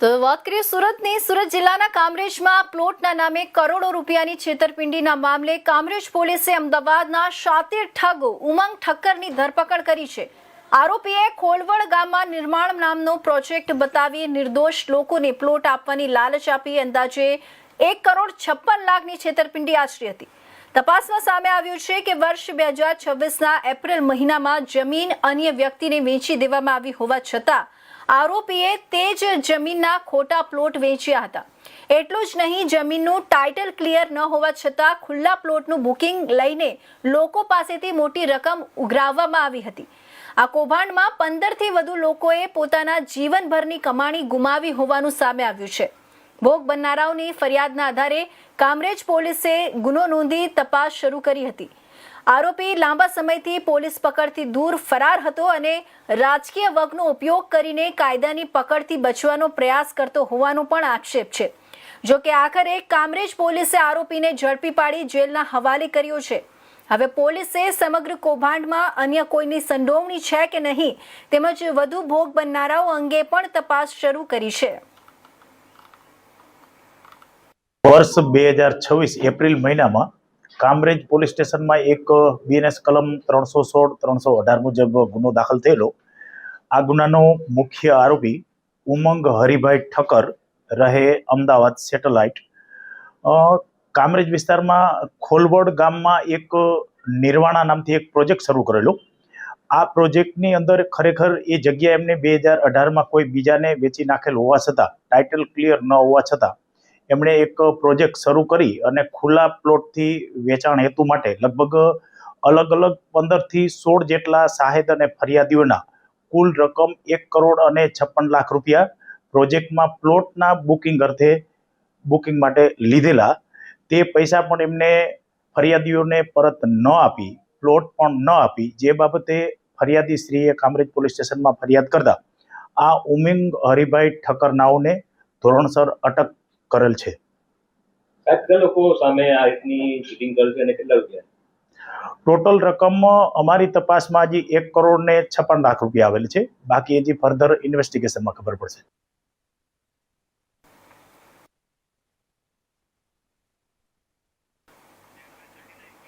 તો વાત કરીએ સુરતની. સુરત જિલ્લાના કામરેજમાં પ્લોટના નામે કરોડો રૂપિયાની છેતરપિંડીના મામલે કામરેજ પોલીસે અમદાવાદના શાતિર ઠગ ઉમંગ ઠક્કરની ધરપકડ કરી છે. આરોપીએ ખોલવડ ગામમાં નિર્માણ નામનો પ્રોજેક્ટ બતાવી નિર્દોષ લોકોને પ્લોટ આપવાની લાલચ આપી અંદાજે 1,56,00,000ની છેતરપિંડી આચરી હતી. તપાસમાં સામે આવ્યું છે કે વર્ષ 2026ના એપ્રિલ મહિનામાં જમીન અન્ય વ્યક્તિને વેચી દેવામાં આવી હોવા છતાં આરોપીએ તે જ જમીનના ખોટા પ્લોટ વેચ્યા હતા. એટલું જ નહીં, જમીનનું ટાઇટલ ક્લિયર ન હોવા છતાં ખુલ્લા પ્લોટનું બુકિંગ લઈને લોકો પાસેથી મોટી રકમ ઉઘરાવવામાં આવી હતી. આ કૌભાંડમાં 15થી વધુ લોકોએ પોતાના જીવનભરની કમાણી ગુમાવી હોવાનું સામે આવ્યું છે. ભોગ બનનારાઓની ફરિયાદના આધારે કામરેજ પોલીસે ગુનો નોંધી તપાસ શરૂ કરી હતી. આરોપી લાંબા સમયથી પોલીસ પકડથી દૂર ફરાર હતો અને રાજકીય વગનો ઉપયોગ કરીને કાયદાની પકડથી બચવાનો પ્રયાસ કરતો હોવાનો પણ આક્ષેપ છે. જો કે આખરે કામરેજ પોલીસે આરોપીને ઝડપી પાડી જેલના હવાલે કર્યો છે. હવે પોલીસે સમગ્ર કૌભાંડમાં અન્ય કોઈની સંડોવણી છે કે નહીં તેમજ વધુ ભોગ બનનારાઓ અંગે પણ તપાસ શરૂ કરી છે. વર્ષ 2026 એપ્રિલ મહિનામાં કામરેજ પોલીસ સ્ટેશનમાં એક બીએનએસ કલમ 316-318 મુજબ ગુનો દાખલ થયેલો. આ ગુનાનો મુખ્ય આરોપી ઉમંગ હરિભાઈ ઠક્કર રહે અમદાવાદ સેટેલાઇટ કામરેજ વિસ્તારમાં ખોલવડ ગામમાં એક નિર્વાણા નામથી એક પ્રોજેક્ટ શરૂ કરેલો. આ પ્રોજેક્ટની અંદર ખરેખર એ જગ્યા એમને 2018માં કોઈ બીજાને વેચી નાખેલ હોવા છતાં ટાઇટલ ક્લિયર ન હોવા છતાં એમણે એક પ્રોજેક્ટ શરૂ કરી અને ખુલ્લા પ્લોટથી વેચાણ હેતુ માટે લગભગ અલગ અલગ 15થી 16 જેટલા સાહેદ અને ફરિયાદીઓના કુલ રકમ 1,56,00,000 રૂપિયા પ્રોજેક્ટમાં પ્લોટના બુકિંગ માટે લીધેલા. તે પૈસા પણ એમને ફરિયાદીઓને પરત ન આપી, પ્લોટ પણ ન આપી, જે બાબતે ફરિયાદી શ્રીએ કામરેજ પોલીસ સ્ટેશનમાં ફરિયાદ કરતા આ ઉમંગ હરિભાઈ ઠક્કર નાઓને ધોરણસર અટક કરેલ છે. કેટલા લોકો સામે આ રીતની ચીટિંગ કરે છે અને કેટલા રૂપિયા? ટોટલ રકમ અમારી તપાસમાં હજી 1,56,00,000 રૂપિયા આવેલ છે. બાકી હજી ફર્ધર ઇન્વેસ્ટિગેશનમાં ખબર પડશે.